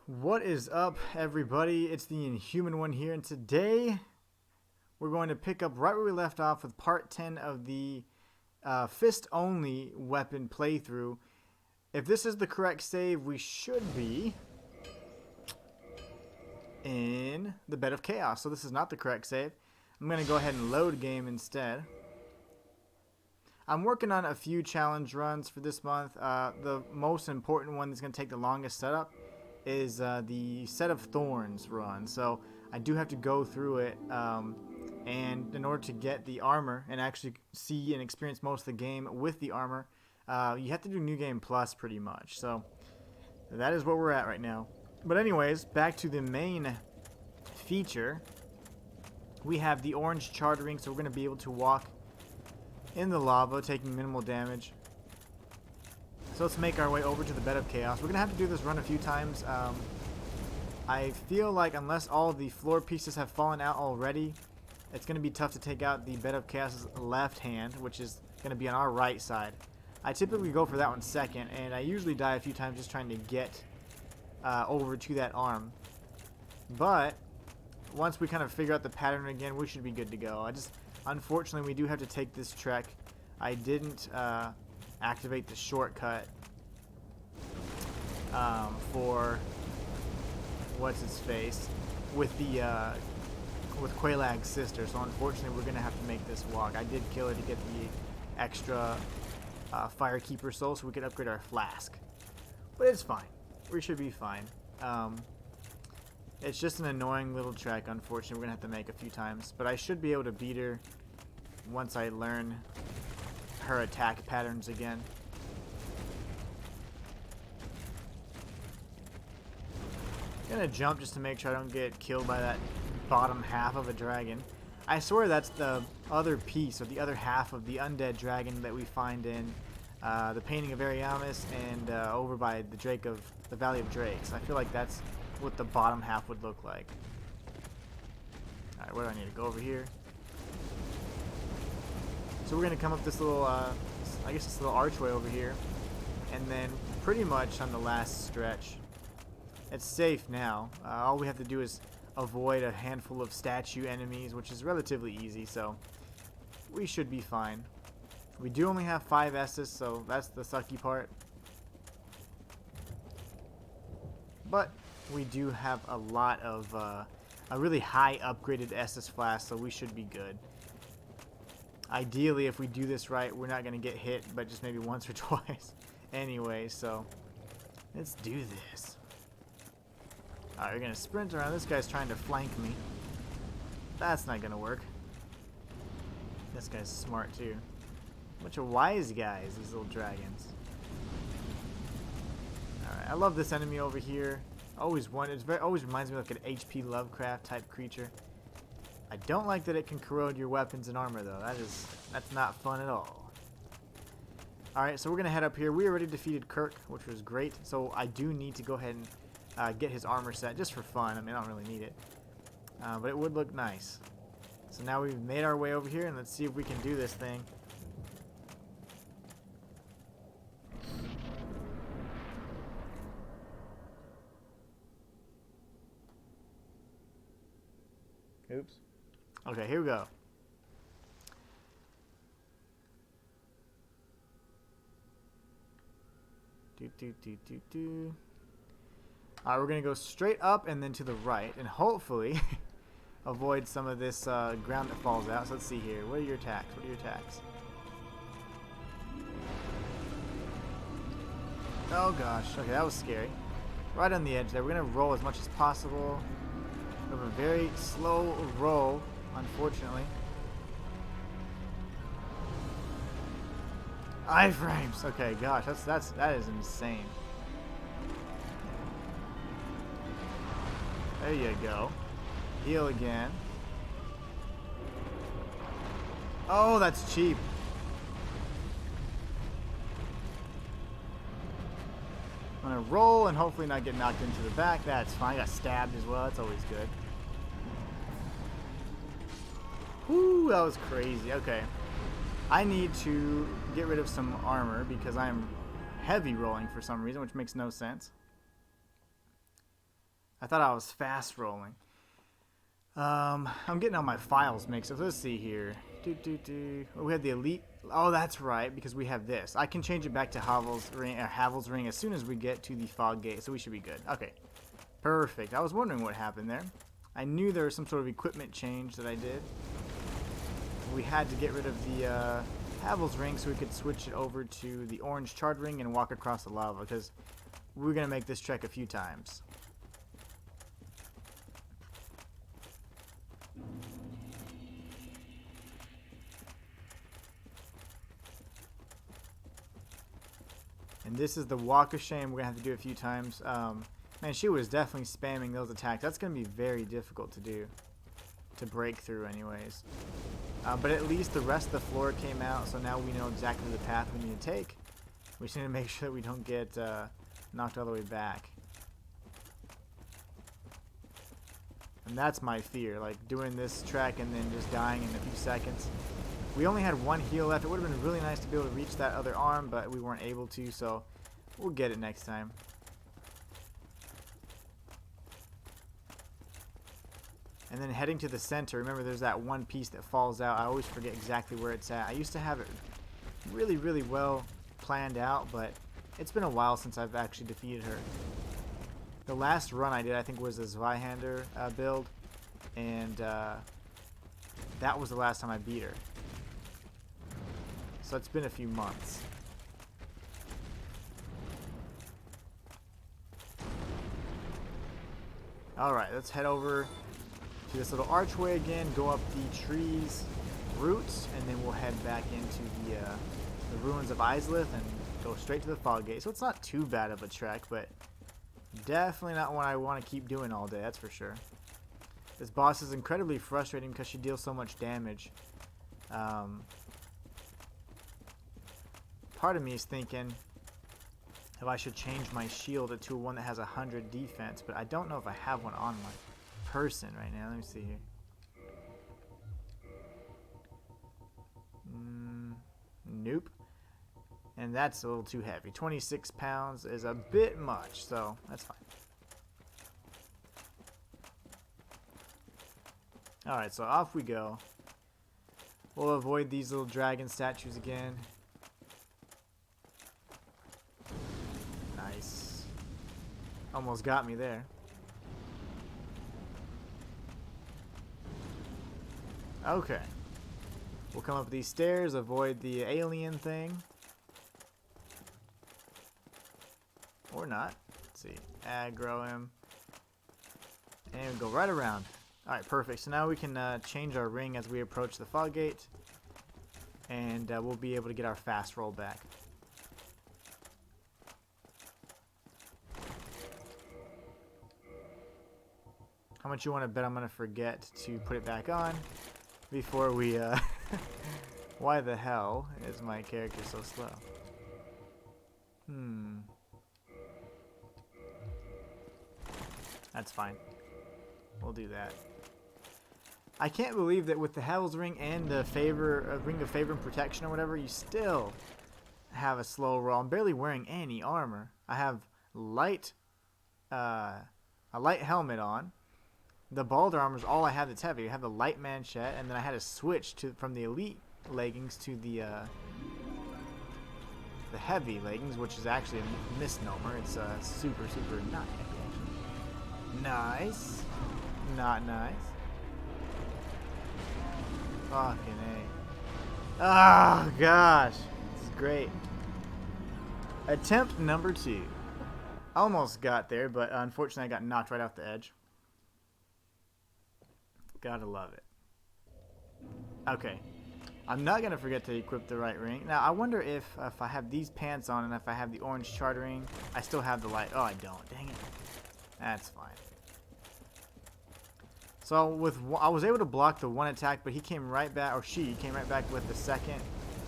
What is up, everybody? It's the Inhuman one here, and today we're going to pick up right where we left off with part 10 of the fist-only weapon playthrough. If this is the correct save, we should be in the Bed of Chaos. So this is not the correct save. I'm going to go ahead and load game instead. I'm working on a few challenge runs for this month. The most important one that's going to take the longest setup is the Set of Thorns run. So I do have to go through it, and in order to get the armor and actually see and experience most of the game with the armor, you have to do New Game Plus pretty much. So that is where we're at right now. But anyways, back to the main feature. We have the orange chartering, so we're going to be able to walk in the lava, taking minimal damage. So let's make our way over to the Bed of Chaos. We're going to have to do this run a few times. I feel like unless all the floor pieces have fallen out already, it's going to be tough to take out the Bed of Chaos' left hand, which is going to be on our right side. I typically go for that one second, and I usually die a few times just trying to get over to that arm. But once we kind of figure out the pattern again, we should be good to go. Unfortunately, we do have to take this trek. I didn't activate the shortcut for what's its face with the with Quailag's sister, so unfortunately we're gonna have to make this walk. I did kill her to get the extra Firekeeper soul so we could upgrade our flask, but it's fine. We should be fine. It's just an annoying little trek, unfortunately. We're gonna have to make a few times, but I should be able to beat her once I learn her attack patterns again. I'm gonna jump just to make sure I don't get killed by that bottom half of a dragon. I swear that's the other piece, or the other half of the undead dragon that we find in the Painting of Ariamis and over by the Valley of Drakes. I feel like that's what the bottom half would look like. Alright, where do I need to go? Over here. So we're going to come up this little, I guess this little archway over here. And then pretty much on the last stretch, it's safe now. All we have to do is avoid a handful of statue enemies, which is relatively easy, so we should be fine. We do only have 5 S's, so that's the sucky part. But we do have a lot of, a really high upgraded SS flask, so we should be good. Ideally, if we do this right, we're not going to get hit, but just maybe once or twice. Anyway, so let's do this. Alright, we're going to sprint around. This guy's trying to flank me. That's not going to work. This guy's smart, too. Bunch of wise guys, these little dragons. Alright, I love this enemy over here. Always reminds me of like an H.P. Lovecraft type creature. I don't like that it can corrode your weapons and armor, though. That's not fun at all. Alright, so we're going to head up here. We already defeated Kirk, which was great. So I do need to go ahead and get his armor set, just for fun. I mean, I don't really need it. But it would look nice. So now we've made our way over here, and let's see if we can do this thing. Oops. Okay, here we go. Alright, we're going to go straight up and then to the right, and hopefully avoid some of this ground that falls out. So let's see here. What are your attacks? What are your attacks? Oh gosh. Okay, that was scary. Right on the edge there. We're going to roll as much as possible. We have a very slow roll, unfortunately. Iframes. Okay, gosh, that is insane. There you go. Heal again. Oh, that's cheap. I'm gonna roll and hopefully not get knocked into the back. That's fine. I got stabbed as well. That's always good. Woo, that was crazy. Okay. I need to get rid of some armor because I'm heavy rolling for some reason, which makes no sense. I thought I was fast rolling. I'm getting all my files mixed up. Let's see here. Oh, we have the elite. Oh, that's right, because we have this. I can change it back to Havel's ring as soon as we get to the fog gate, so we should be good. Okay, perfect. I was wondering what happened there. I knew there was some sort of equipment change that I did. We had to get rid of the Havel's ring so we could switch it over to the orange charred ring and walk across the lava, because we're going to make this trek a few times. And this is the walk of shame we're going to have to do a few times. Man, she was definitely spamming those attacks. That's going to be very difficult to do. To break through anyways. But at least the rest of the floor came out, so now we know exactly the path we need to take. We just need to make sure that we don't get knocked all the way back. And that's my fear, like doing this trek and then just dying in a few seconds. We only had one heal left. It would have been really nice to be able to reach that other arm, but we weren't able to, so we'll get it next time. And then heading to the center, remember there's that one piece that falls out. I always forget exactly where it's at. I used to have it really, really well planned out, but it's been a while since I've actually defeated her. The last run I did, I think, was a Zweihander build, and that was the last time I beat her. So it's been a few months. Alright, let's head over to this little archway again, go up the tree's roots, and then we'll head back into the ruins of Islith and go straight to the fog gate. So it's not too bad of a trek, but definitely not one I want to keep doing all day, that's for sure. This boss is incredibly frustrating because she deals so much damage. Part of me is thinking if I should change my shield to one that has 100 defense, but I don't know if I have one on my person right now. Let me see here. Nope. And that's a little too heavy. 26 pounds is a bit much, so that's fine. Alright, so off we go. We'll avoid these little dragon statues again. Nice. Almost got me there. Okay. We'll come up these stairs, avoid the alien thing. Or not. Let's see. Aggro him. And go right around. Alright, perfect. So now we can change our ring as we approach the fog gate. And we'll be able to get our fast roll back. How much you want to bet I'm going to forget to put it back on before we... Why the hell is my character so slow? That's fine. We'll do that. I can't believe that with the Havel's ring and the ring of favor and protection or whatever, you still have a slow roll. I'm barely wearing any armor. I have a light helmet on. The bald armor is all I have that's heavy. I have the light manchette, and then I had to switch from the elite leggings to the heavy leggings, which is actually a misnomer. It's super not heavy, actually. Nice. Not nice. Fucking A. Oh, gosh. This is great. Attempt number 2. Almost got there, but unfortunately I got knocked right off the edge. Gotta love it. Okay. I'm not going to forget to equip the right ring. Now, I wonder if I have these pants on and if I have the orange charter ring, I still have the light. Oh, I don't. Dang it. That's fine. So, I was able to block the one attack, but he came right back, or she came right back with the second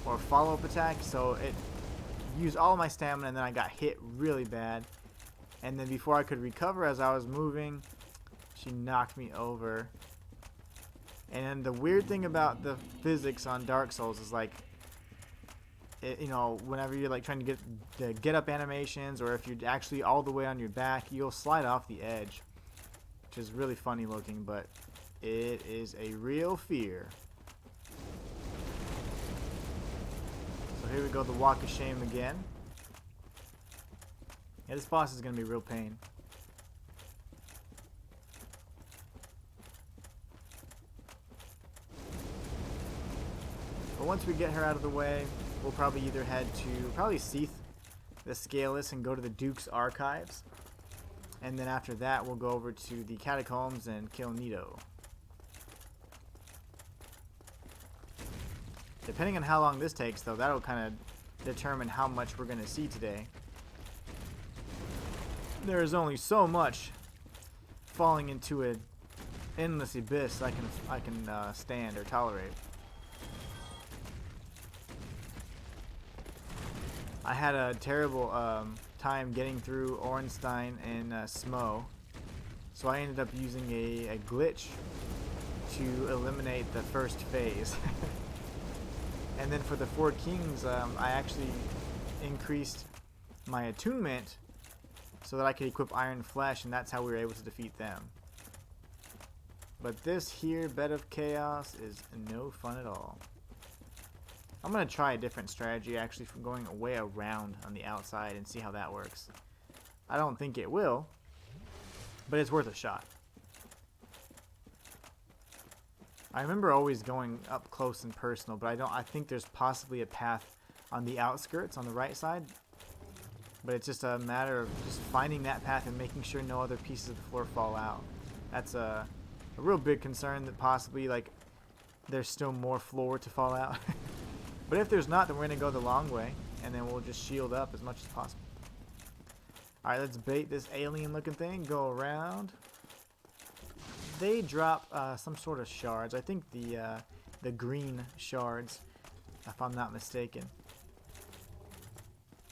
or follow-up attack. So, it used all my stamina, and then I got hit really bad. And then before I could recover as I was moving, she knocked me over. And the weird thing about the physics on Dark Souls is like, you know, whenever you're like trying to get the get up animations, or if you're actually all the way on your back, you'll slide off the edge. which is really funny looking, but it is a real fear. So here we go, the Walk of Shame again. Yeah, this boss is going to be a real pain. But once we get her out of the way, we'll probably either head to Seath the Scaleless and go to the Duke's Archives. And then after that, we'll go over to the Catacombs and kill Nito. Depending on how long this takes, though, that'll kind of determine how much we're going to see today. There is only so much falling into an endless abyss I can stand or tolerate. I had a terrible time getting through Ornstein and Smo, so I ended up using a glitch to eliminate the first phase. And then for the Four Kings, I actually increased my attunement so that I could equip Iron Flesh, and that's how we were able to defeat them. But this here, Bed of Chaos, is no fun at all. I'm going to try a different strategy, actually, from going way around on the outside and see how that works. I don't think it will, but it's worth a shot. I remember always going up close and personal, but I think there's possibly a path on the outskirts on the right side. But it's just a matter of just finding that path and making sure no other pieces of the floor fall out. That's a real big concern, that possibly like there's still more floor to fall out. But if there's not, then we're going to go the long way, and then we'll just shield up as much as possible. Alright, let's bait this alien looking thing, go around. They drop some sort of shards. I think the green shards, if I'm not mistaken.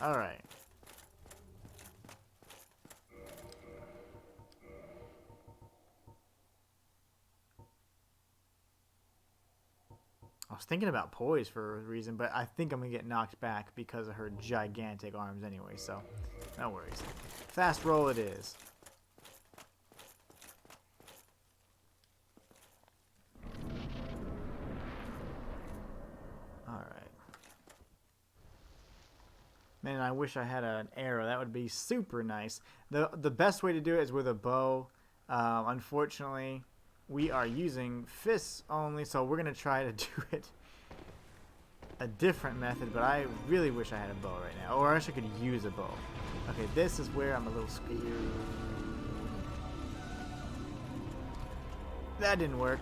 Alright. I was thinking about poise for a reason, but I think I'm going to get knocked back because of her gigantic arms anyway, so no worries. Fast roll it is. Alright. Man, I wish I had an arrow. That would be super nice. The best way to do it is with a bow. Unfortunately, we are using fists only, so we're going to try to do it a different method, but I really wish I had a bow right now, or I wish I could use a bow. Okay, this is where I'm a little scared. That didn't work.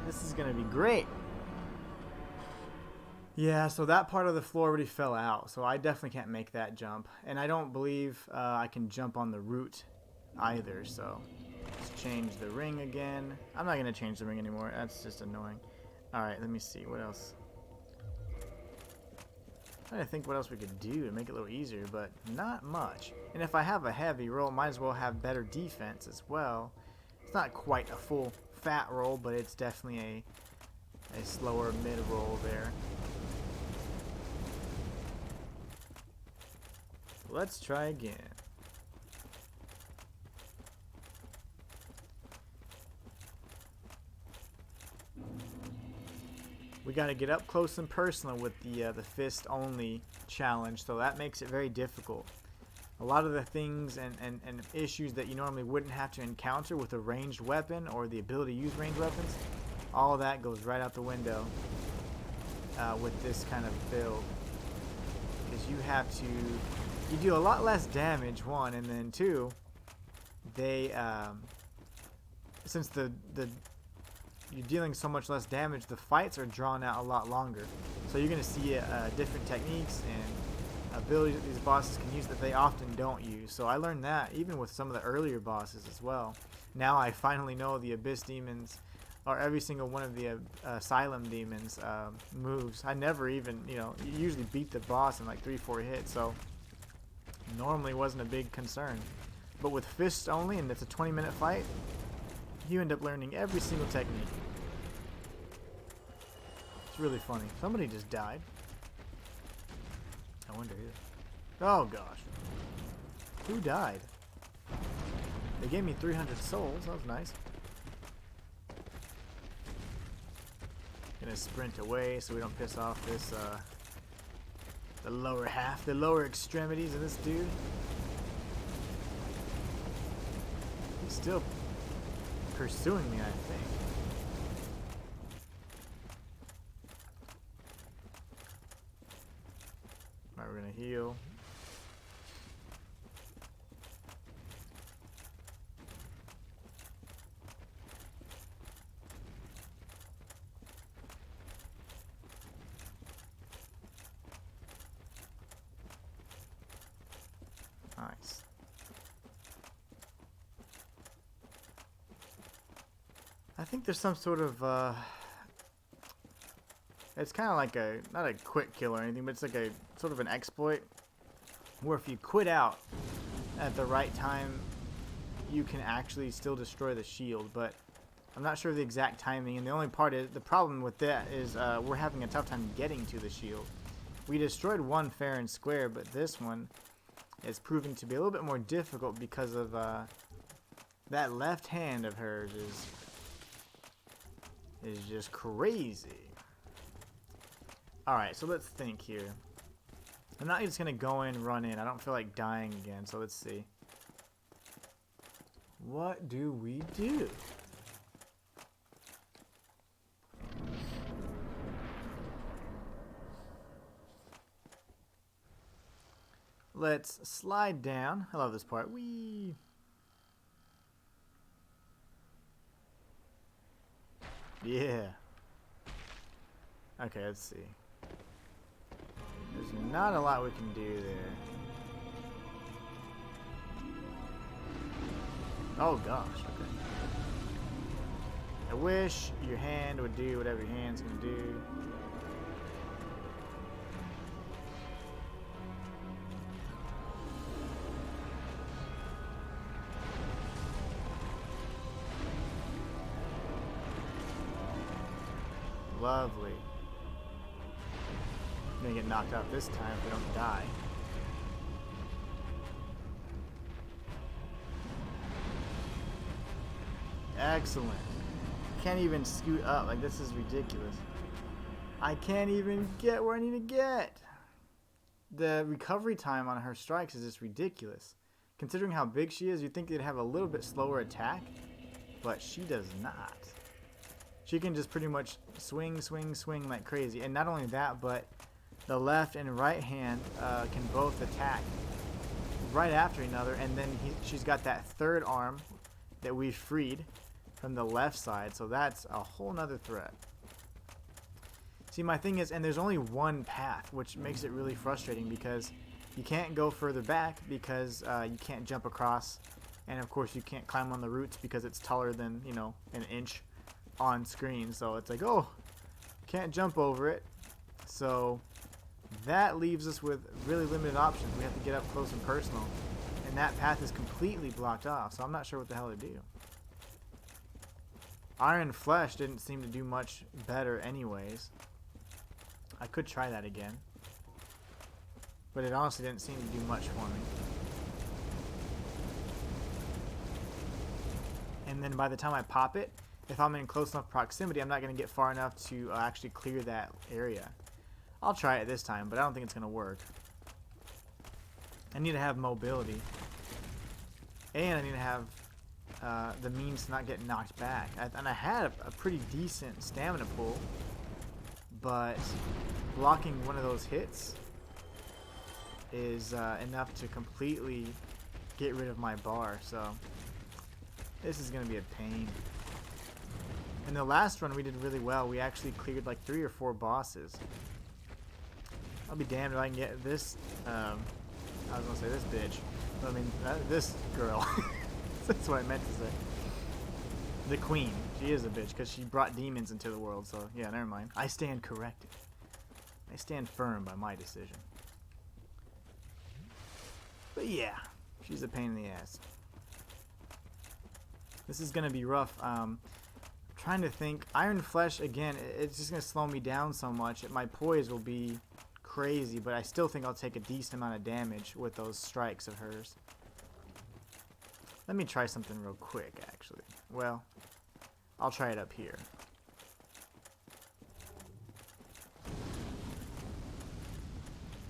This is going to be great. Yeah, so that part of the floor already fell out, so I definitely can't make that jump. And I don't believe I can jump on the root either, so let's change the ring again. I'm not going to change the ring anymore. That's just annoying. Alright, let me see. What else? I'm trying to think what else we could do to make it a little easier, but not much. And if I have a heavy roll, might as well have better defense as well. It's not quite a full fat roll, but it's definitely a slower mid roll there. Let's try again. We got to get up close and personal with the fist only challenge, so that makes it very difficult. A lot of the things and issues that you normally wouldn't have to encounter with a ranged weapon or the ability to use ranged weapons, all of that goes right out the window with this kind of build. Because you do a lot less damage, one, and then two, they since you're dealing so much less damage, the fights are drawn out a lot longer. So you're going to see different techniques and abilities that these bosses can use that they often don't use. So I learned that even with some of the earlier bosses as well. Now I finally know the Abyss Demons, or every single one of the Asylum Demons moves. I never even, you usually beat the boss in like 3-4 hits, so normally wasn't a big concern. But with fists only, and it's a 20-minute fight, you end up learning every single technique. It's really funny. Somebody just died. I wonder who. Oh gosh. Who died? They gave me 300 souls. That was nice. Gonna sprint away so we don't piss off this, the lower half, the lower extremities of this dude. He's still pursuing me, I think. Alright, we're gonna heal. Nice. I think there's some sort of, it's kind of like a, not a quick kill or anything, but it's like a sort of an exploit where if you quit out at the right time, you can actually still destroy the shield, but I'm not sure of the exact timing, and the only part is, the problem with that is we're having a tough time getting to the shield. We destroyed one fair and square, but this one is proving to be a little bit more difficult because of that left hand of hers is just crazy. Alright, so let's think here. I'm not just going to go in, run in. I don't feel like dying again, so let's see. What do we do? Let's slide down. I love this part. Whee! Yeah. Okay, let's see. There's not a lot we can do there. Oh gosh, okay. I wish your hand would do whatever your hand's gonna do. Lovely. I'm gonna get knocked out this time if we don't die. Excellent. Can't even scoot up. Like, this is ridiculous. I can't even get where I need to get. The recovery time on her strikes is just ridiculous. Considering how big she is, you'd think they'd have a little bit slower attack, but she does not. She can just pretty much swing, swing, swing like crazy. And not only that, but the left and right hand can both attack right after another. And then she's got that third arm that we freed from the left side. So that's a whole nother threat. See, my thing is, and there's only one path, which makes it really frustrating because you can't go further back because you can't jump across. And of course you can't climb on the roots because it's taller than, you know, an inch on screen. So it's like, oh, can't jump over it. So that leaves us with really limited options. We have to get up close and personal, and that path is completely blocked off, so I'm not sure what the hell to do. Iron Flesh didn't seem to do much better anyways. I could try that again, but it honestly didn't seem to do much for me. And then by the time I pop it, if I'm in close enough proximity, I'm not going to get far enough to actually clear that area. I'll try it this time, but I don't think it's going to work. I need to have mobility. And I need to have the means to not get knocked back. And I had a pretty decent stamina pool, but blocking one of those hits is enough to completely get rid of my bar. So this is going to be a pain. In the last run, we did really well. We actually cleared like 3 or 4 bosses. I'll be damned if I can get this, I was going to say this bitch. But I mean, this girl. That's what I meant to say. The queen. She is a bitch because she brought demons into the world. So, yeah, never mind. I stand corrected. I stand firm by my decision. But yeah, she's a pain in the ass. This is going to be rough. Trying to think. Iron Flesh, again, it's just going to slow me down so much. My poise will be crazy, but I still think I'll take a decent amount of damage with those strikes of hers. Let me try something real quick, actually. Well, I'll try it up here.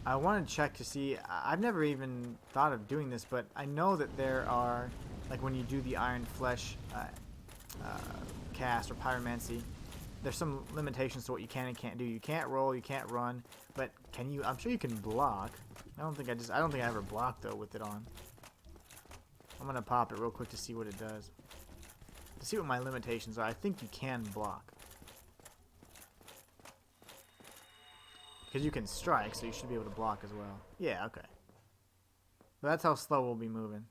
I want to check to see, I've never even thought of doing this, but I know that there are, like when you do the Iron Flesh cast or pyromancy, there's some limitations to what you can and can't do. You can't roll, you can't run, but can you? I'm sure you can block. I don't think I ever blocked though with it on. I'm gonna pop it real quick to see what it does. To see what my limitations are. I think you can block. Because you can strike, so you should be able to block as well. Yeah, okay. But that's how slow we'll be moving.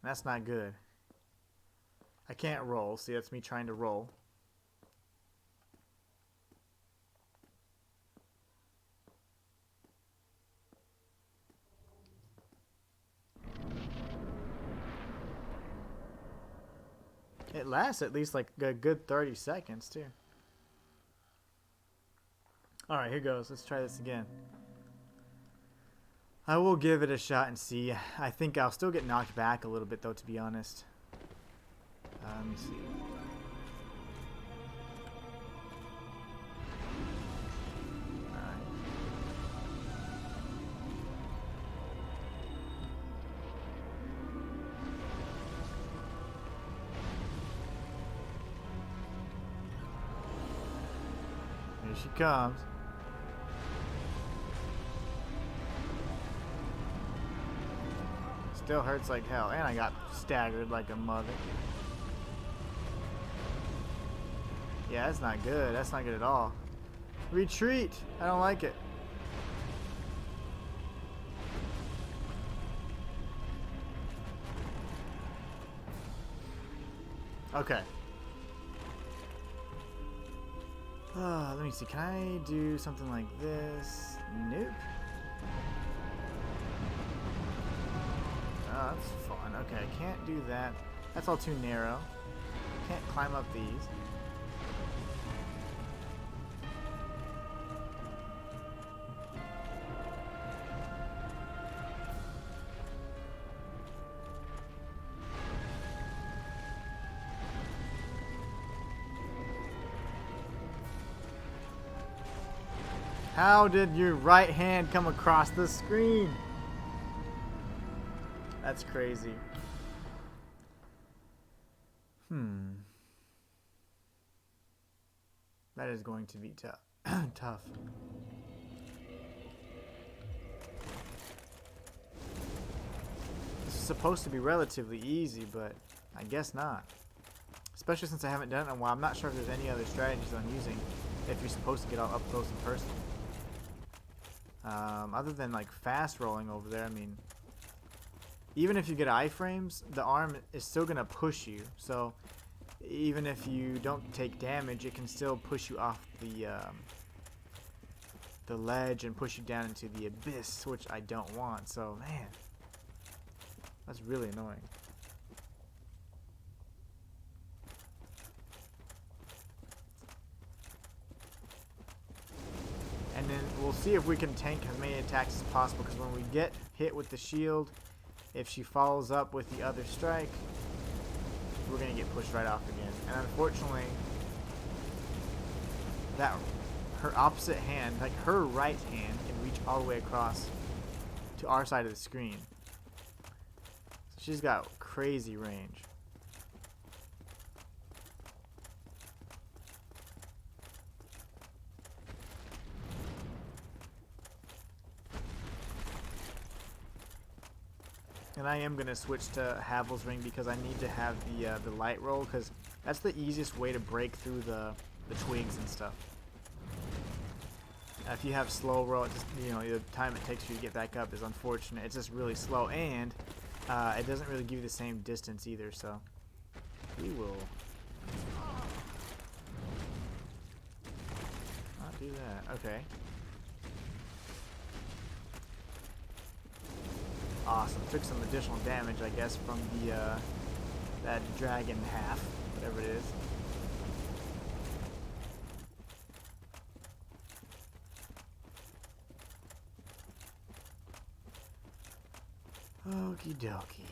That's not good. I can't roll. See, that's me trying to roll. It lasts at least like a good 30 seconds, too. Alright, here goes. Let's try this again. I will give it a shot and see. I think I'll still get knocked back a little bit, though, to be honest. Let me see. Alright. Here she comes. Still hurts like hell, and I got staggered like a mother. Yeah, that's not good. That's not good at all. Retreat! I don't like it. Okay. Let me see. Can I do something like this? Nope. Oh, that's fun. Okay, I can't do that. That's all too narrow. Can't climb up these. How did your right hand come across the screen? That's crazy. That is going to be tough. Tough. This is supposed to be relatively easy, but I guess not. Especially since I haven't done it in a while. I'm not sure if there's any other strategies I'm using if you're supposed to get all up close and personal. Other than like fast rolling over there, I mean, even if you get iframes, the arm is still going to push you. So even if you don't take damage, it can still push you off the ledge and push you down into the abyss, which I don't want. So, man, that's really annoying. And then we'll see if we can tank as many attacks as possible, because when we get hit with the shield, if she follows up with the other strike, we're going to get pushed right off again. And unfortunately, that her opposite hand, like her right hand, can reach all the way across to our side of the screen. So she's got crazy range. And I am going to switch to Havel's Ring because I need to have the light roll, because that's the easiest way to break through the twigs and stuff. If you have slow roll, it just, the time it takes for you to get back up is unfortunate. It's just really slow, and it doesn't really give you the same distance either, so we will not do that. Okay. Awesome. Took some additional damage, I guess, from that dragon half, whatever it is. Okie dokie.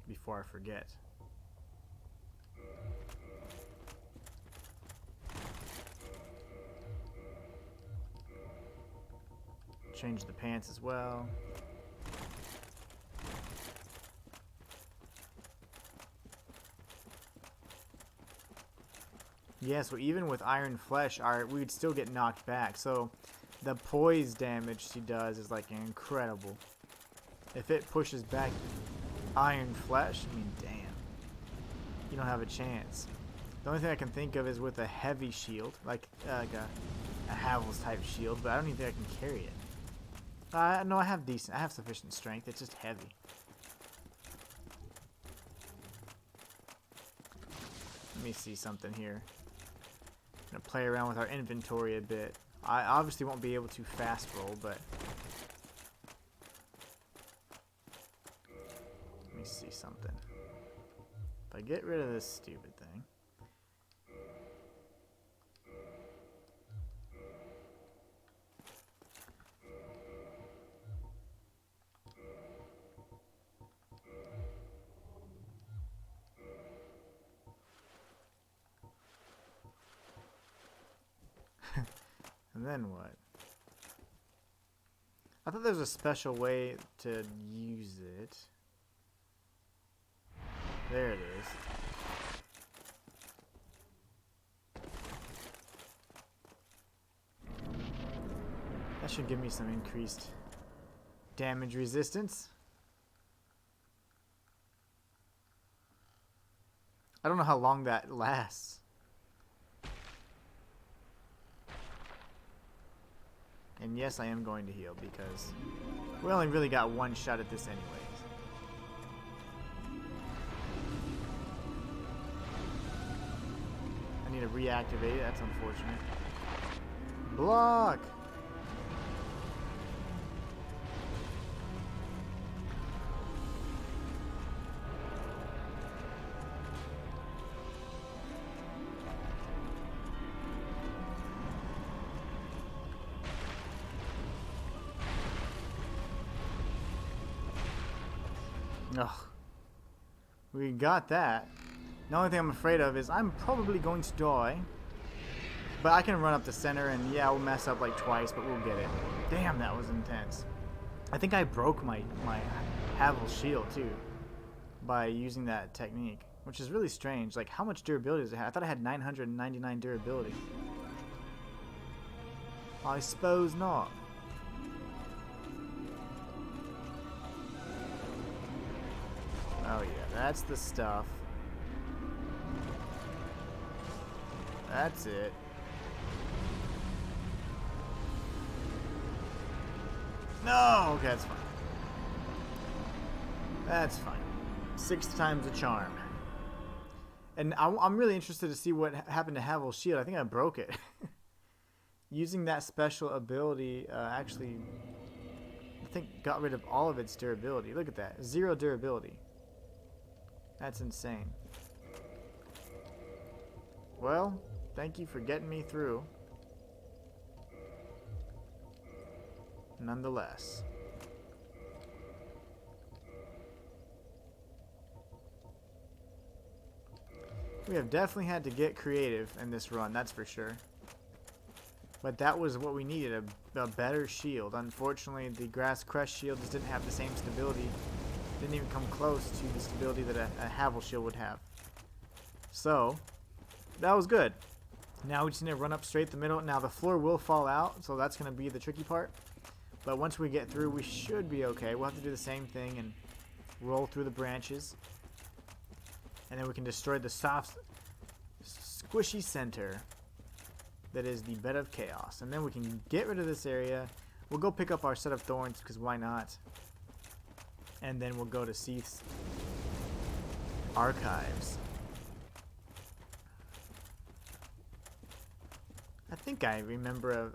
before I forget. Change the pants as well. Yeah, so even with Iron Flesh, we'd still get knocked back. So the poise damage she does is like incredible. If it pushes back Iron Flesh, I mean, damn. You don't have a chance. The only thing I can think of is with a heavy shield, like a Havel's type shield, but I don't even think I can carry it. No, I have sufficient strength. It's just heavy. Let me see something here. I'm gonna play around with our inventory a bit. I obviously won't be able to fast roll, but let me see something. If I get rid of this stupid thing. And then what? I thought there was a special way to use it. There it is. That should give me some increased damage resistance. I don't know how long that lasts. And yes, I am going to heal because we only really got one shot at this anyways. I need to reactivate it. That's unfortunate. Block! Ugh. We got that. The only thing I'm afraid of is I'm probably going to die. But I can run up the center and yeah, we'll mess up like twice, but we'll get it. Damn, that was intense. I think I broke my Havel's shield too by using that technique, which is really strange. Like, how much durability does it have? I thought I had 999 durability. I suppose not. Oh yeah, that's the stuff. That's it. No! Okay, that's fine. That's fine. 6 times a charm. And I'm really interested to see what happened to Havel's shield. I think I broke it. Using that special ability actually, I think, got rid of all of its durability. Look at that. 0 durability. That's insane. Well, thank you for getting me through. Nonetheless. We have definitely had to get creative in this run, that's for sure. But that was what we needed, a better shield. Unfortunately, the Grass Crest shield just didn't have the same stability. Didn't even come close to the stability that a Havel shield would have. So, that was good. Now we just need to run up straight the middle. Now the floor will fall out, so that's going to be the tricky part. But once we get through, we should be okay. We'll have to do the same thing and roll through the branches. And then we can destroy the soft, squishy center that is the Bed of Chaos. And then we can get rid of this area. We'll go pick up our set of thorns, because why not? And then we'll go to Seath's archives. I think I remember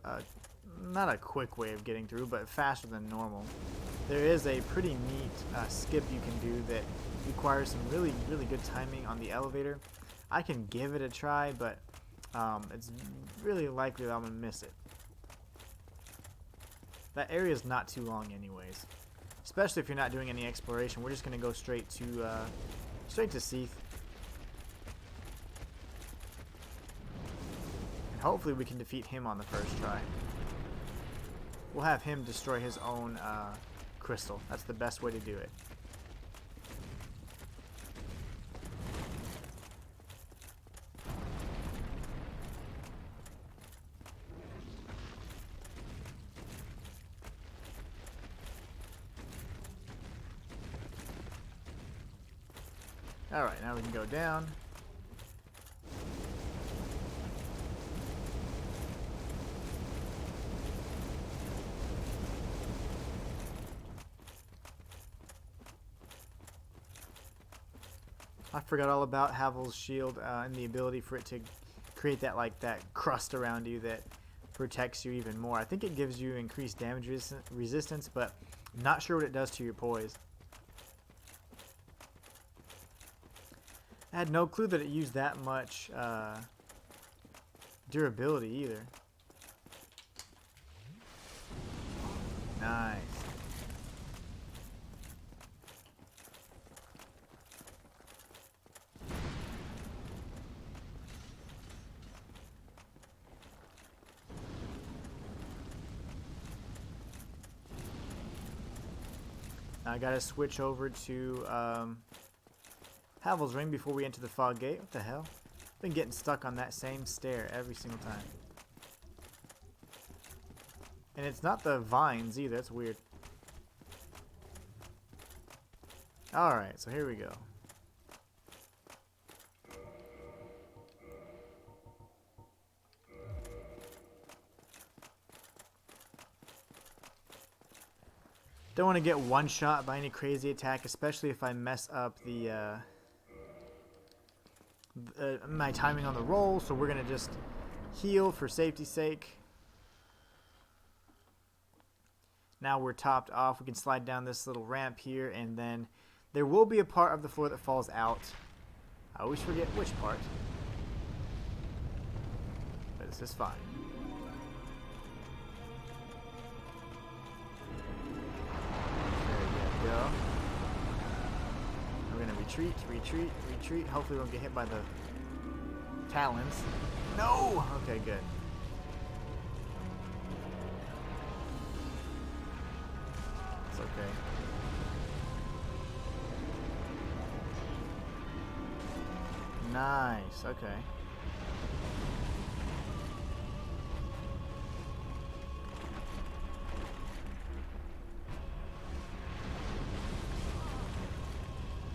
not a quick way of getting through, but faster than normal. There is a pretty neat skip you can do that requires some really good timing on the elevator. I can give it a try, but it's really likely that I'm going to miss it. That area is not too long anyways. Especially if you're not doing any exploration. We're just going to go straight to Seath. And hopefully we can defeat him on the first try. We'll have him destroy his own crystal. That's the best way to do it. Alright, now we can go down. I forgot all about Havel's shield and the ability for it to create that that crust around you that protects you even more. I think it gives you increased damage resistance, but I'm not sure what it does to your poise. I had no clue that it used that much durability either. Nice. I gotta switch over to Havel's Ring before we enter the fog gate. What the hell? Been getting stuck on that same stair every single time. And it's not the vines either. That's weird. Alright, so here we go. Don't want to get one shot by any crazy attack, especially if I mess up the my timing on the roll. So we're gonna just heal for safety's sake. Now we're topped off. We can slide down this little ramp here, and then there will be a part of the floor that falls out. I always forget which part, but this is fine. Go. We're gonna retreat, retreat, retreat. Hopefully we won't get hit by the talons. No! Okay, good. It's okay. Nice, okay.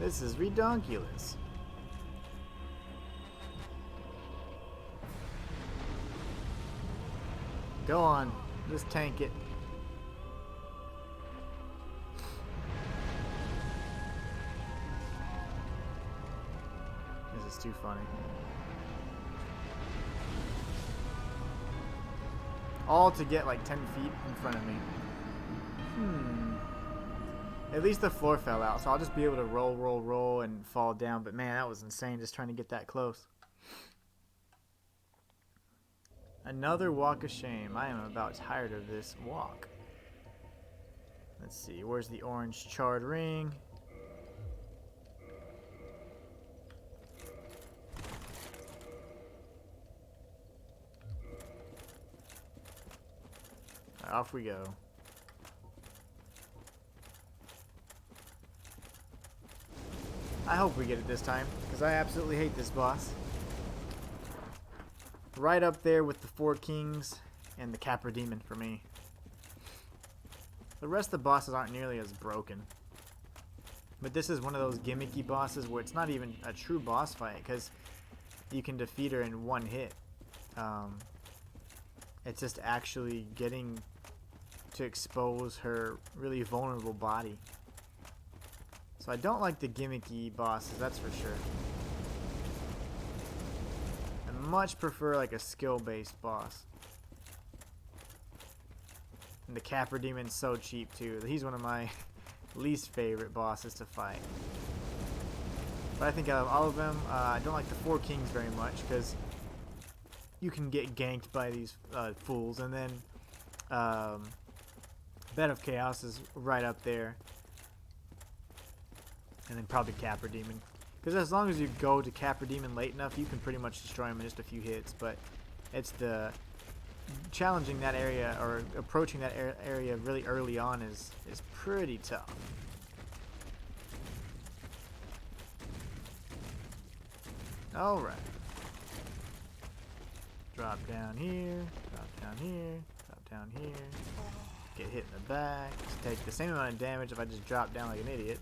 This is redonkulous. Go on, just tank it. This is too funny. All to get like 10 feet in front of me. At least the floor fell out, so I'll just be able to roll, roll, roll, and fall down. But man, that was insane just trying to get that close. Another walk of shame. I am about tired of this walk. Let's see, where's the orange charred ring? Right, off we go. I hope we get it this time, because I absolutely hate this boss. Right up there with the Four Kings and the Capra Demon for me. The rest of the bosses aren't nearly as broken. But this is one of those gimmicky bosses where it's not even a true boss fight, because you can defeat her in one hit. It's just actually getting to expose her really vulnerable body. So I don't like the gimmicky bosses, that's for sure. I much prefer like a skill-based boss. And the Capra Demon's so cheap too. He's one of my least favorite bosses to fight. But I think out of all of them, I don't like the Four Kings very much because you can get ganked by these fools. And then Bed of Chaos is right up there. And then probably Capra Demon. Because as long as you go to Capra Demon late enough, you can pretty much destroy him in just a few hits. But it's the challenging that area or approaching that area really early on is pretty tough. Alright. Drop down here, drop down here, drop down here. Get hit in the back. Just take the same amount of damage if I just drop down like an idiot.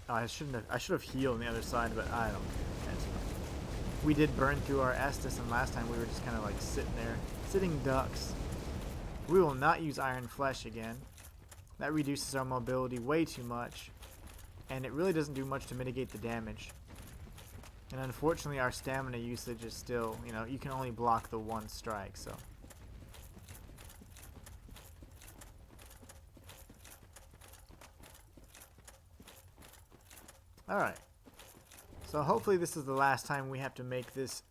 Oh, I should have healed on the other side, but I don't care. That's fine. We did burn through our Estus, and last time we were just kind of like sitting there, sitting ducks. We will not use Iron Flesh again. That reduces our mobility way too much, and it really doesn't do much to mitigate the damage. And unfortunately, our stamina usage is still, you know, you can only block the one strike, so. Alright. So hopefully this is the last time we have to make this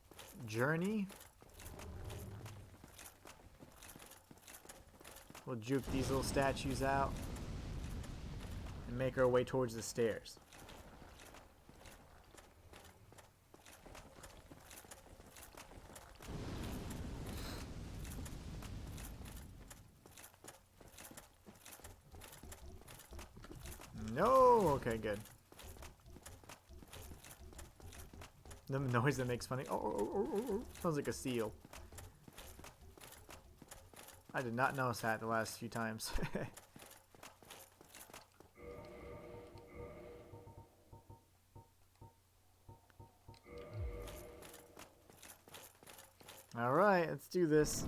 journey. We'll juke these little statues out and make our way towards the stairs. No! Okay, good. The noise that makes funny. Oh. Sounds like a seal. I did not notice that the last few times. Alright, let's do this.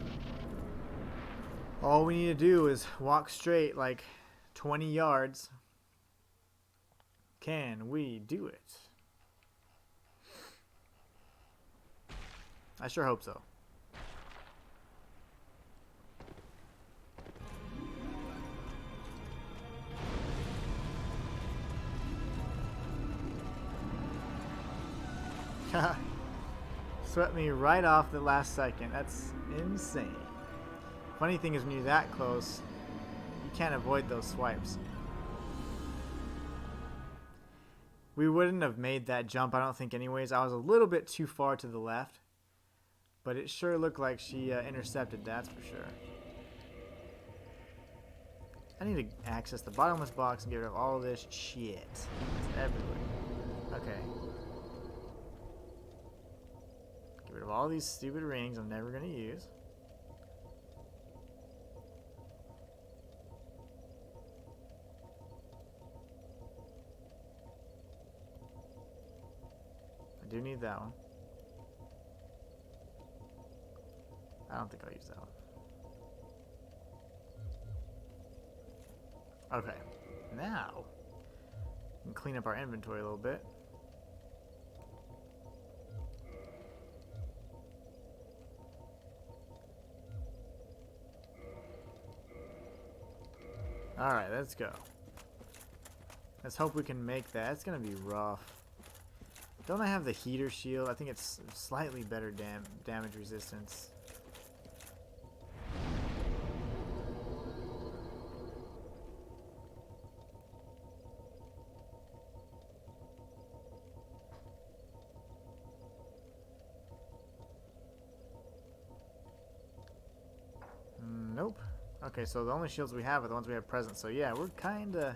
All we need to do is walk straight like 20 yards. Can we do it? I sure hope so. Swept me right off the last second. That's insane. Funny thing is when you're that close, you can't avoid those swipes. We wouldn't have made that jump, I don't think anyways. I was a little bit too far to the left. But it sure looked like she intercepted, that's for sure. I need to access the bottomless box and get rid of all of this shit. It's everywhere. Okay. Get rid of all these stupid rings I'm never going to use. I do need that one. I don't think I'll use that one. Okay, now we can clean up our inventory a little bit. Alright, let's go. Let's hope we can make that. It's going to be rough. Don't I have the heater shield? I think it's slightly better damage resistance. Nope. Okay, so the only shields we have are the ones we have present. So yeah, we're kind of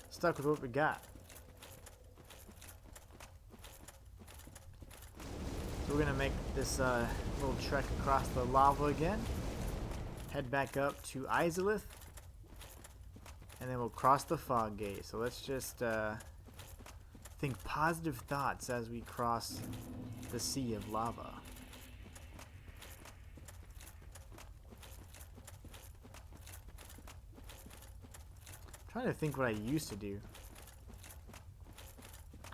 stuck with what we got. So we're going to make this little trek across the lava again. Head back up to Izalith. And then we'll cross the fog gate. So let's just think positive thoughts as we cross the sea of lava. Trying to think what I used to do.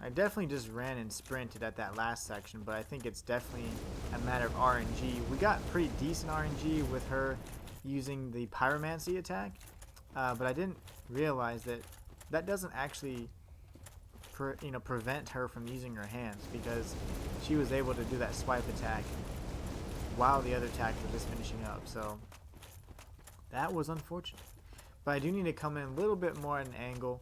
I definitely just ran and sprinted at that last section, but I think it's definitely a matter of RNG. We got pretty decent RNG with her using the pyromancy attack, but I didn't realize that that doesn't actually prevent her from using her hands, because she was able to do that swipe attack while the other attacks were just finishing up. So that was unfortunate. But I do need to come in a little bit more at an angle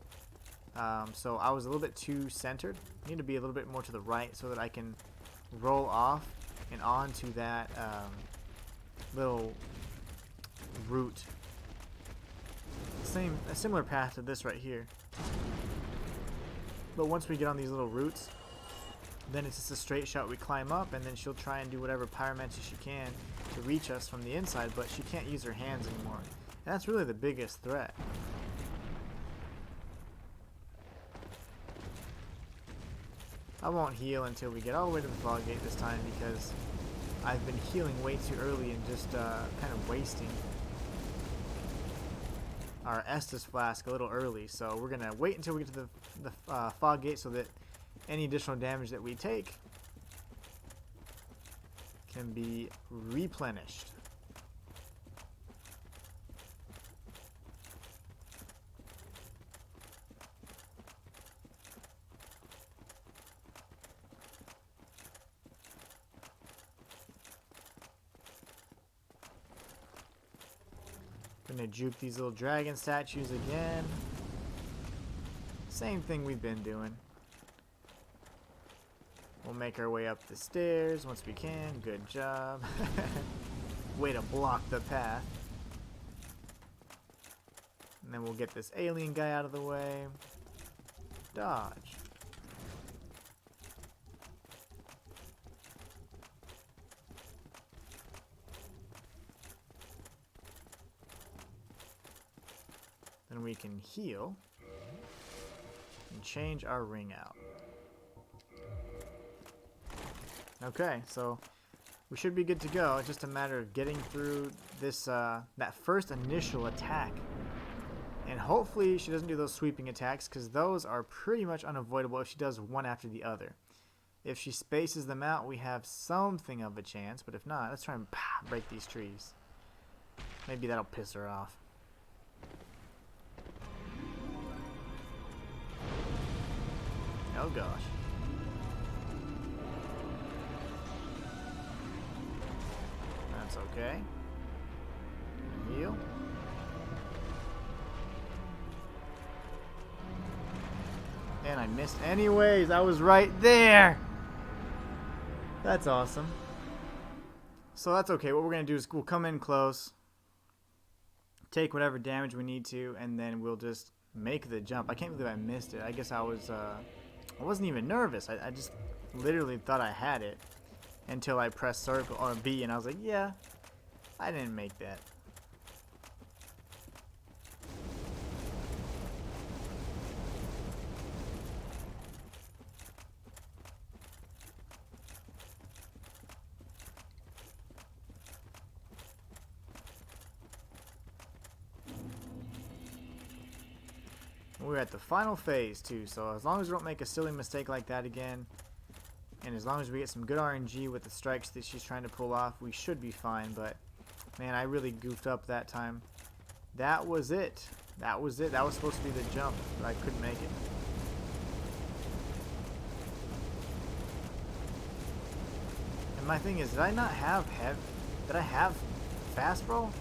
So I was a little bit too centered. I need to be a little bit more to the right so that I can roll off and onto that little route. A similar path to this right here. But once we get on these little routes, then it's just a straight shot. We climb up, and then she'll try and do whatever pyromancy she can to reach us from the inside, but she can't use her hands anymore. And that's really the biggest threat. I won't heal until we get all the way to the fog gate this time, because I've been healing way too early and just kind of wasting our Estus flask a little early. So we're gonna wait until we get to the fog gate so that any additional damage that we take can be replenished. Gonna juke these little dragon statues again. Same thing we've been doing. We'll make our way up the stairs once we can. Good job. Way to block the path. And then we'll get this alien guy out of the way. Dodge. Then we can heal and change our ring out. Okay, so we should be good to go. It's just a matter of getting through this that first initial attack. And hopefully she doesn't do those sweeping attacks, because those are pretty much unavoidable if she does one after the other. If she spaces them out, we have something of a chance, but if not, let's try and break these trees. Maybe that'll piss her off. Oh gosh. That's okay. Heal. And I missed anyways. I was right there. That's awesome. So that's okay. What we're going to do is we'll come in close, take whatever damage we need to, and then we'll just make the jump. I can't believe I missed it. I guess I wasn't even nervous. I just literally thought I had it until I pressed circle or B, and I was like, yeah, I didn't make that. We're at the final phase too, so as long as we don't make a silly mistake like that again, and as long as we get some good RNG with the strikes that she's trying to pull off, we should be fine. But man, I really goofed up that time. That was it. That was it. That was supposed to be the jump, but I couldn't make it. And my thing is, did I not have did I have fast roll?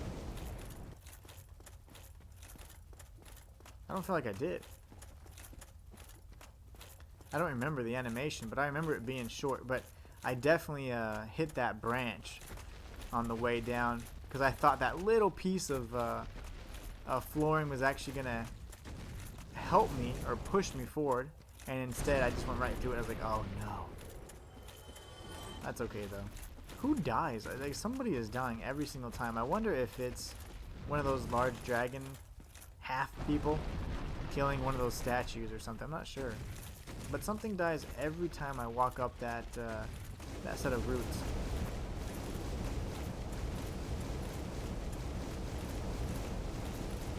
I don't feel like I did. I don't remember the animation, but I remember it being short. But I definitely hit that branch on the way down, because I thought that little piece of flooring was actually going to help me or push me forward. And instead, I just went right through it. I was like, oh no. That's okay, though. Who dies? Like, somebody is dying every single time. I wonder if it's one of those large dragon half people killing one of those statues or something. I'm not sure, but something dies every time I walk up that that set of routes.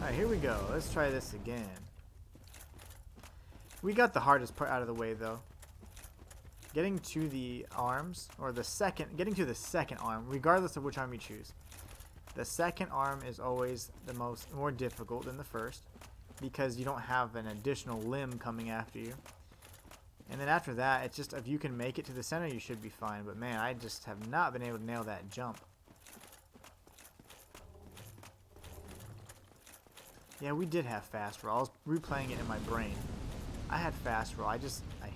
Alright, here we go. Let's try this again. We got the hardest part out of the way, though. Getting to the arms, or getting to the second arm, regardless of which arm you choose. The second arm is always the more difficult than the first, because you don't have an additional limb coming after you. And then after that, it's just, if you can make it to the center, you should be fine. But man, I just have not been able to nail that jump. Yeah, we did have fast roll. I was replaying it in my brain. I had fast roll. I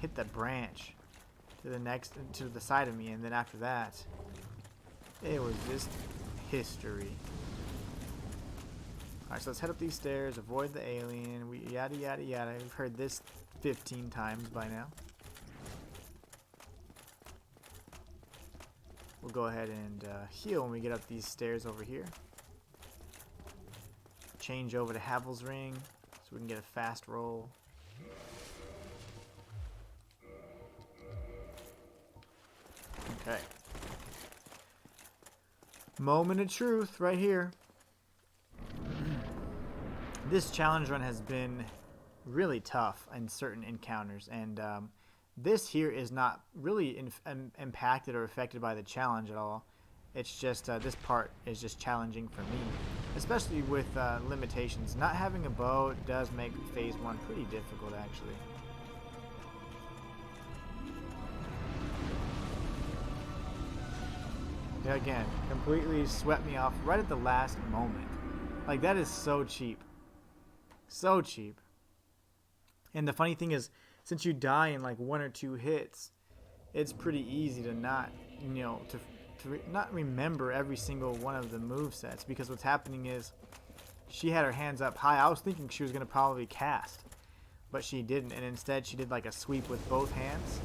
hit the branch to the side of me, and then after that, it was just history. Alright, so let's head up these stairs, avoid the alien, yada yada yada. We've heard this 15 times by now. We'll go ahead and heal when we get up these stairs over here. Change over to Havel's Ring so we can get a fast roll. Okay. Moment of truth right here. This challenge run has been really tough in certain encounters, and this here is not really impacted or affected by the challenge at all. It's just this part is just challenging for me, especially with limitations. Not having a bow does make phase 1 pretty difficult, actually. Yeah, again, completely swept me off right at the last moment. Like, that is so cheap. So cheap. And the funny thing is, since you die in like 1 or 2 hits, it's pretty easy to not, you know, to not remember every single one of the movesets, because what's happening is she had her hands up high. I was thinking she was going to probably cast, but she didn't, and instead she did like a sweep with both hands,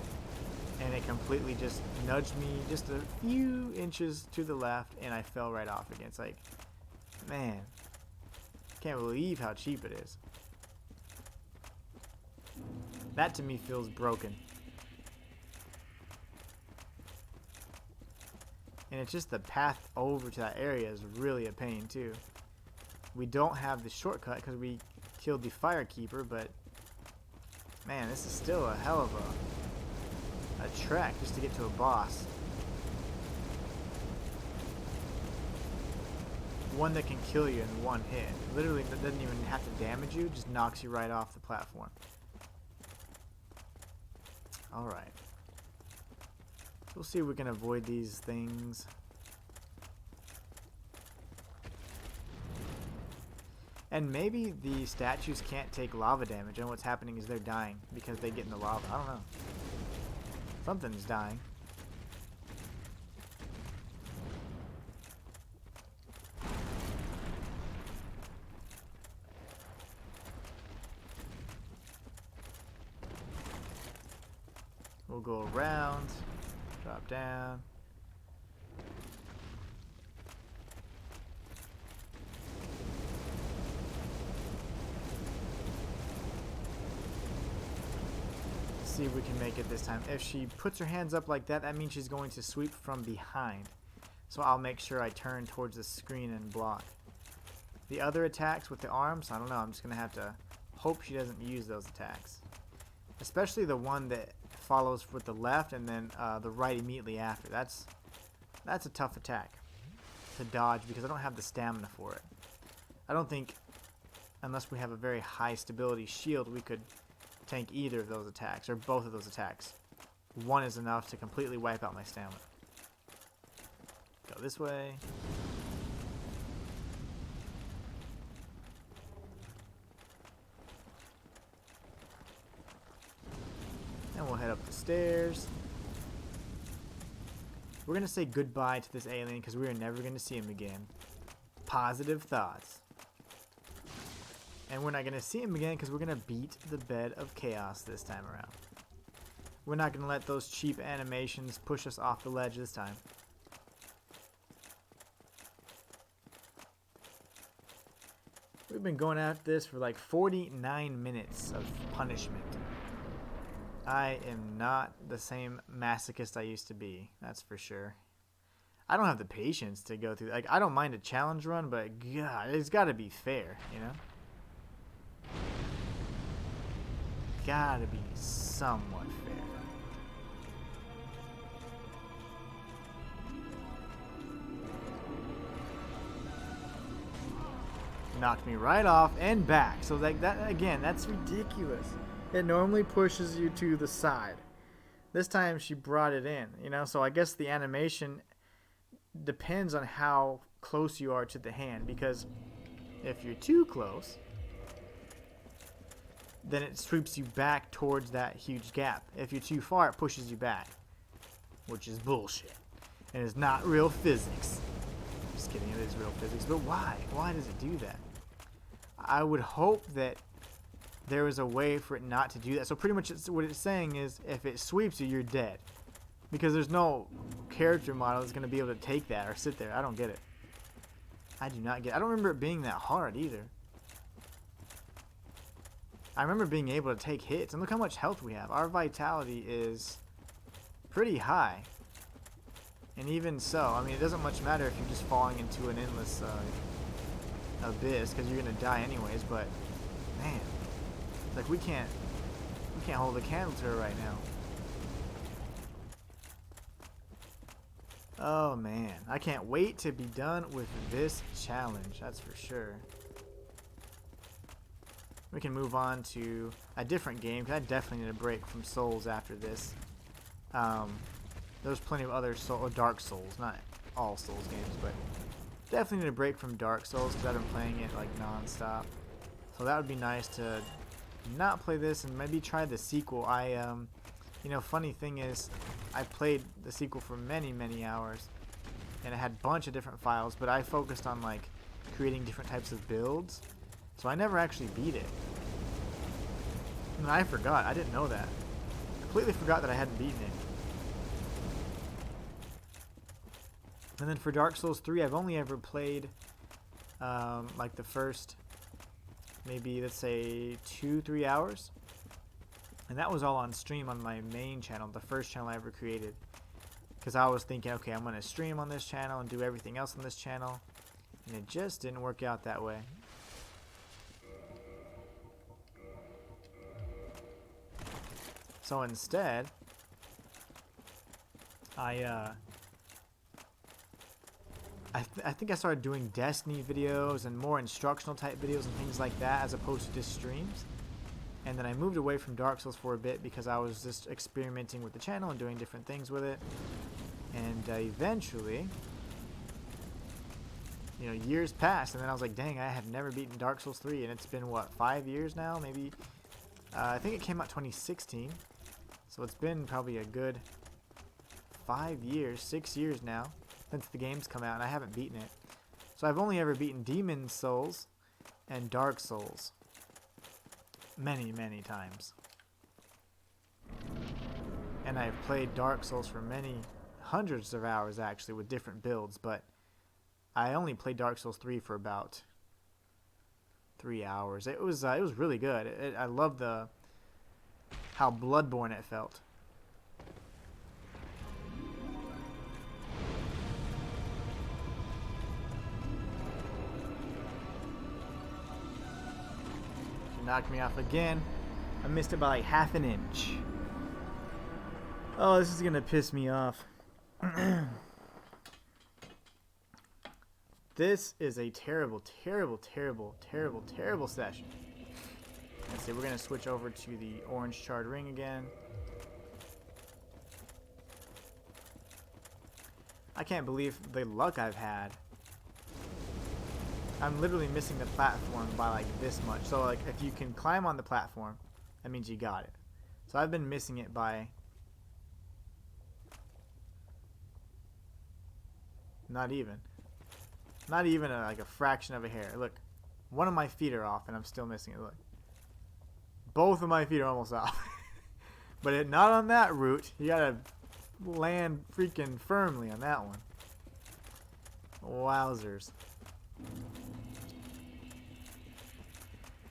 and it completely just nudged me just a few inches to the left, and I fell right off again. It's like, man, can't believe how cheap it is. That to me feels broken. And it's just the path over to that area is really a pain too. We don't have the shortcut because we killed the Firekeeper, but man, this is still a hell of a trek just to get to a boss. One that can kill you in 1 hit. Literally, that doesn't even have to damage you, just knocks you right off the platform. Alright. We'll see if we can avoid these things. And maybe the statues can't take lava damage, and what's happening is they're dying because they get in the lava. I don't know. Something's dying. We'll go around, drop down. See if we can make it this time. If she puts her hands up like that, that means she's going to sweep from behind. So I'll make sure I turn towards the screen and block. The other attacks with the arms, I don't know. I'm just going to have to hope she doesn't use those attacks. Especially the one that follows with the left and then the right immediately after. That's a tough attack to dodge because I don't have the stamina for it. I don't think, unless we have a very high stability shield, we could tank either of those attacks or both of those attacks. One is enough to completely wipe out my stamina. Go this way. And we'll head up the stairs. We're going to say goodbye to this alien because we are never going to see him again. Positive thoughts. And we're not going to see him again because we're going to beat the bed of chaos this time around. We're not going to let those cheap animations push us off the ledge this time. We've been going at this for like 49 minutes of punishment. I am not the same masochist I used to be, that's for sure. I don't have the patience to go through, like, I don't mind a challenge run, but God, it's got to be fair, you know? Gotta be somewhat fair. Knocked me right off and back. So like that again, that's ridiculous. It normally pushes you to the side. This time she brought it in, you know, so I guess the animation depends on how close you are to the hand, because if you're too close, then it sweeps you back towards that huge gap. If you're too far, it pushes you back, which is bullshit. And it's not real physics. Just kidding, it is real physics. But why? Why does it do that? I would hope that there was a way for it not to do that. So pretty much what it's saying is if it sweeps you, you're dead. Because there's no character model that's going to be able to take that or sit there. I don't get it. I do not get it. I don't remember it being that hard either. I remember being able to take hits. And look how much health we have. Our vitality is pretty high. And even so, I mean, it doesn't much matter if you're just falling into an endless abyss, because you're going to die anyways. But, man, like we can't hold a candle to her right now. Oh man, I can't wait to be done with this challenge, that's for sure. We can move on to a different game, because I definitely need a break from Souls after this. There's plenty of other Dark Souls, not all Souls games, but definitely need a break from Dark Souls, because I've been playing it like non-stop. So that would be nice to not play this and maybe try the sequel. You know, funny thing is, I played the sequel for many hours, and it had a bunch of different files, but I focused on like creating different types of builds, so I never actually beat it. And I forgot, I didn't know that. Completely forgot that I hadn't beaten it. And then for Dark Souls 3, I've only ever played like the first, maybe let's say 2-3 hours. And that was all on stream on my main channel, the first channel I ever created. Because I was thinking, okay, I'm going to stream on this channel and do everything else on this channel. And it just didn't work out that way. So instead, I think I started doing Destiny videos and more instructional type videos and things like that, as opposed to just streams. And then I moved away from Dark Souls for a bit because I was just experimenting with the channel and doing different things with it. And eventually, you know, years passed, and then I was like, dang, I have never beaten Dark Souls 3, and it's been, what, 5 years now? Maybe, I think it came out 2016, so it's been probably a good 5 years, 6 years now, since the game's come out, and I haven't beaten it. So I've only ever beaten Demon Souls and Dark Souls. Many times. And I've played Dark Souls for many hundreds of hours actually with different builds, but I only played Dark Souls 3 for about 3 hours. It was really good. I loved how Bloodborne it felt. Knocked me off again. I missed it by like half an inch. Oh, this is gonna piss me off. This is a terrible session. Let's see, we're gonna switch over to the orange charred ring again. I can't believe the luck I've had. I'm literally missing the platform by like this much. So like if you can climb on the platform, that means you got it. So I've been missing it by not even like a fraction of a hair. Look, one of my feet are off and I'm still missing it. Look, both of my feet are almost off. But not on that route. You gotta land freaking firmly on that one. Wowzers.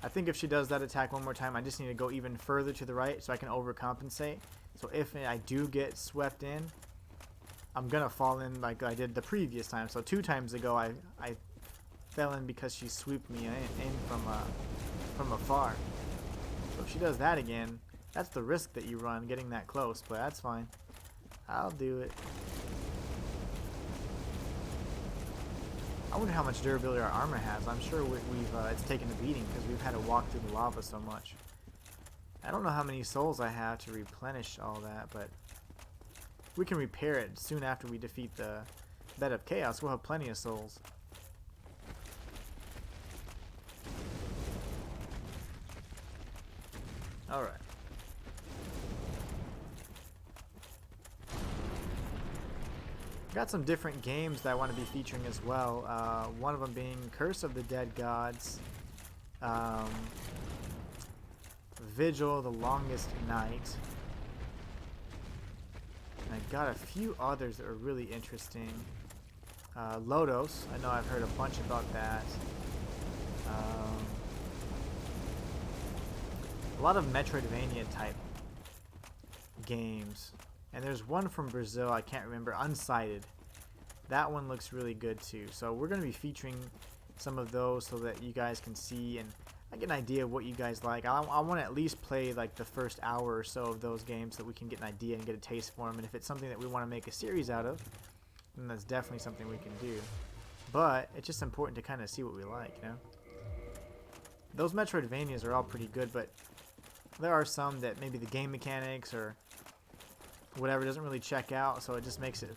I think if she does that attack one more time, I just need to go even further to the right so I can overcompensate. So if I do get swept in, I'm gonna fall in like I did the previous time. So 2 times ago I fell in because she swooped me in from afar. So if she does that again, that's the risk that you run, getting that close, but that's fine. I'll do it. I wonder how much durability our armor has. I'm sure it's taken a beating because we've had to walk through the lava so much. I don't know how many souls I have to replenish all that, but we can repair it soon after we defeat the Bed of Chaos. We'll have plenty of souls. Alright. Got some different games that I want to be featuring as well. One of them being Curse of the Dead Gods, Vigil, The Longest Night. And I got a few others that are really interesting. Lodos, I know I've heard a bunch about that. A lot of Metroidvania type games. And there's one from Brazil, I can't remember, Unsighted. That one looks really good too. So we're going to be featuring some of those so that you guys can see and I get an idea of what you guys like. I want to at least play like the first hour or so of those games so that we can get an idea and get a taste for them. And if it's something that we want to make a series out of, then that's definitely something we can do. But it's just important to kind of see what we like, you know? Those Metroidvanias are all pretty good, but there are some that maybe the game mechanics or whatever doesn't really check out, so it just makes it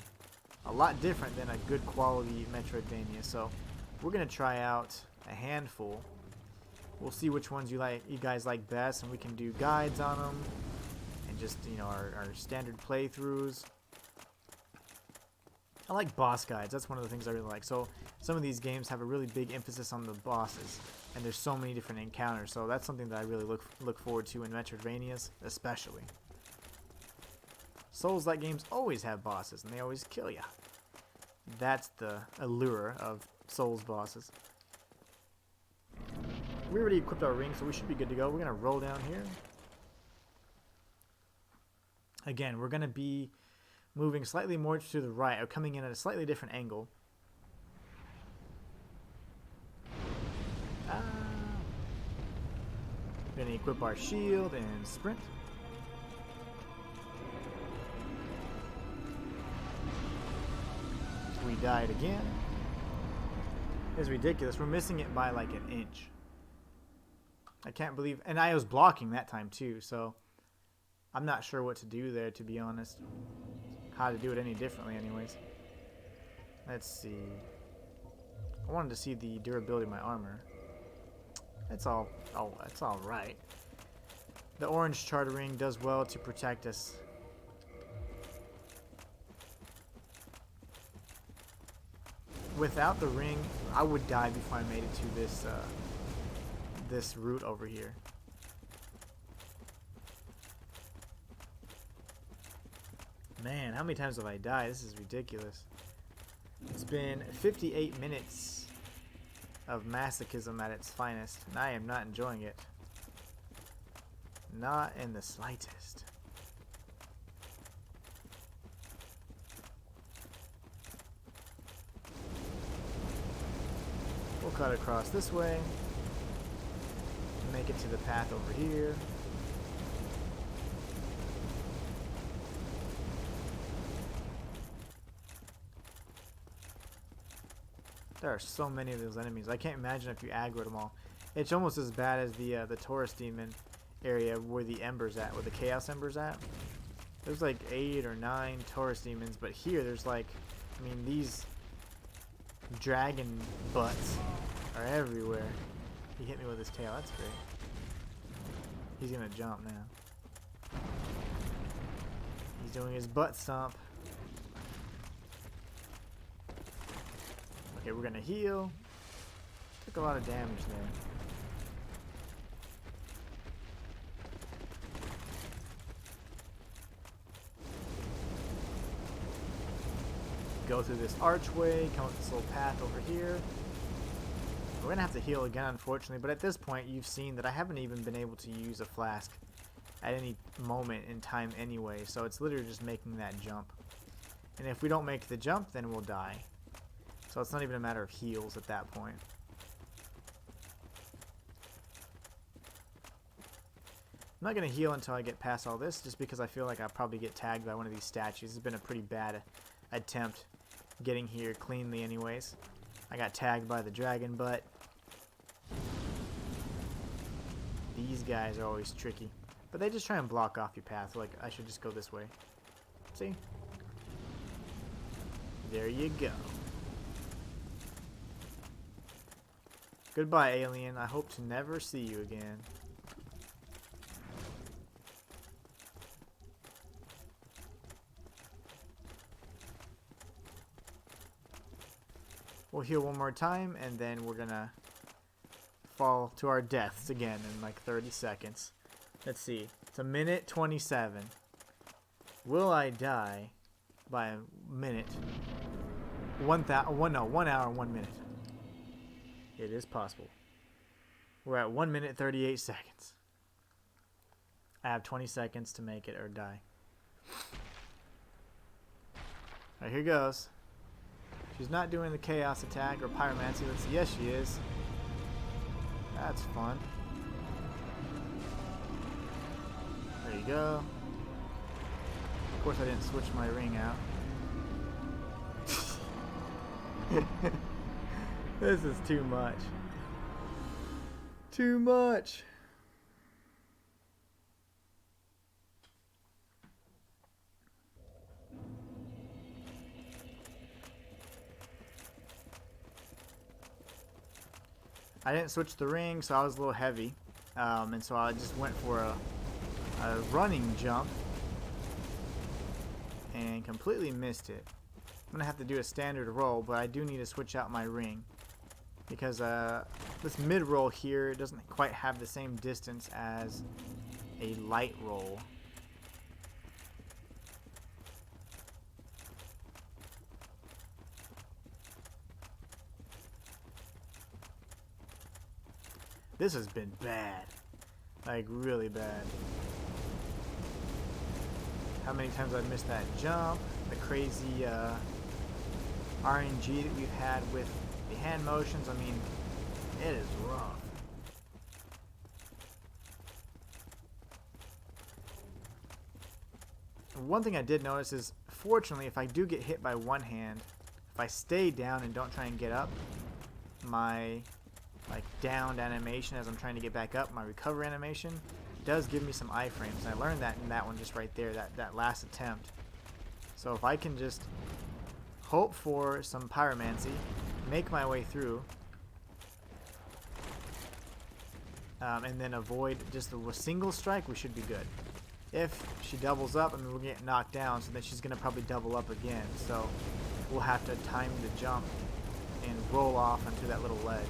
a lot different than a good quality Metroidvania. So we're gonna try out a handful. We'll see which ones you guys like best, and we can do guides on them and just, you know, our standard playthroughs. I like boss guides. That's one of the things I really like. So some of these games have a really big emphasis on the bosses, and there's so many different encounters. So that's something that I really look forward to in Metroidvanias, especially. Souls-like games always have bosses, and they always kill ya. That's the allure of Souls bosses. We already equipped our ring, so we should be good to go. We're going to roll down here. Again, we're going to be moving slightly more to the right, or coming in at a slightly different angle. We're going to equip our shield and sprint. We died again. It's ridiculous. We're missing it by like an inch. I can't believe, and I was blocking that time too, so I'm not sure what to do there, to be honest. How to do it any differently anyways. Let's see. I wanted to see the durability of my armor. It's all right. The orange charter ring does well to protect us. Without the ring, I would die before I made it to this this route over here. Man, how many times have I died? This is ridiculous. It's been 58 minutes of masochism at its finest, and I am not enjoying it. Not in the slightest. We'll cut across this way. Make it to the path over here. There are so many of those enemies. I can't imagine if you aggroed them all. It's almost as bad as the Taurus demon area where the embers at, where the chaos embers at. There's like 8 or 9 Taurus demons, but here there's like, I mean, these dragon butts are everywhere. He hit me with his tail. That's great. He's gonna jump now. He's doing his butt stomp. Okay, we're gonna heal. Took a lot of damage there. Go through this archway, come up this little path over here. We're gonna have to heal again, unfortunately, but at this point you've seen that I haven't even been able to use a flask at any moment in time anyway, so it's literally just making that jump. And if we don't make the jump, then we'll die. So it's not even a matter of heals at that point. I'm not going to heal until I get past all this, just because I feel like I'll probably get tagged by one of these statues. It's been a pretty bad attempt getting here cleanly anyways. I got tagged by the dragon butt. These guys are always tricky. But they just try and block off your path. Like, I should just go this way. See? There you go. Goodbye, alien. I hope to never see you again. We'll heal one more time, and then we're gonna fall to our deaths again in like 30 seconds. Let's see. It's a minute 27. Will I die by a minute? 1 hour and 1 minute. It is possible. We're at 1 minute 38 seconds. I have 20 seconds to make it or die. Alright, here goes. She's not doing the chaos attack or pyromancy. Let's see. Yes, she is. That's fun. There you go. Of course, I didn't switch my ring out. This is too much. Too much. I didn't switch the ring, so I was a little heavy, and so I just went for a running jump and completely missed it. I'm gonna have to do a standard roll, but I do need to switch out my ring because this mid roll here doesn't quite have the same distance as a light roll. This has been bad. Like, really bad. How many times I've missed that jump. The crazy RNG that we've had with the hand motions. I mean, it is rough. One thing I did notice is, fortunately, if I do get hit by one hand, if I stay down and don't try and get up, my downed animation as I'm trying to get back up, my recover animation does give me some iframes. And I learned that in that one just right there, that last attempt. So if I can just hope for some pyromancy, make my way through, and then avoid just a single strike, we should be good. If she doubles up, I mean, we'll get knocked down, so then she's going to probably double up again. So we'll have to time the jump and roll off onto that little ledge.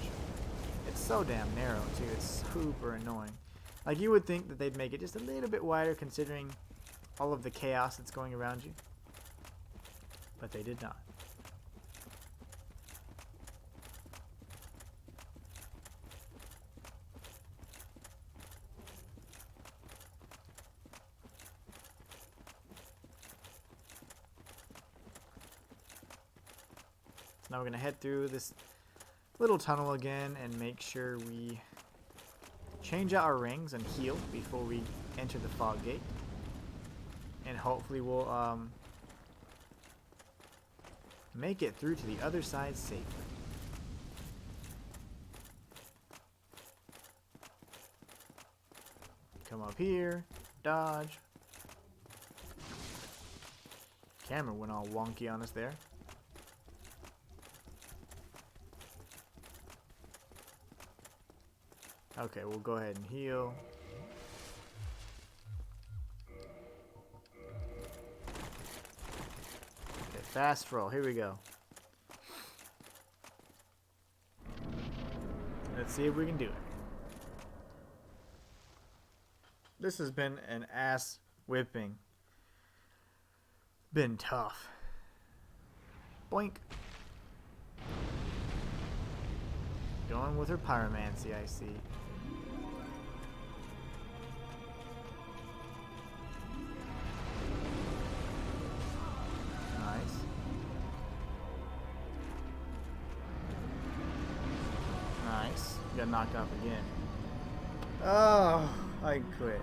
It's so damn narrow too, it's super annoying. Like, you would think that they'd make it just a little bit wider considering all of the chaos that's going around you. But they did not. So now we're going to head through this little tunnel again and make sure we change out our rings and heal before we enter the fog gate, and hopefully we'll make it through to the other side safely. Come up here, dodge. Camera went all wonky on us there. Okay, we'll go ahead and heal. Okay, fast roll. Here we go. Let's see if we can do it. This has been an ass whipping. Been tough. Boink. Going with her pyromancy, I see. Nice. Nice. Got knocked off again. Oh, I quit.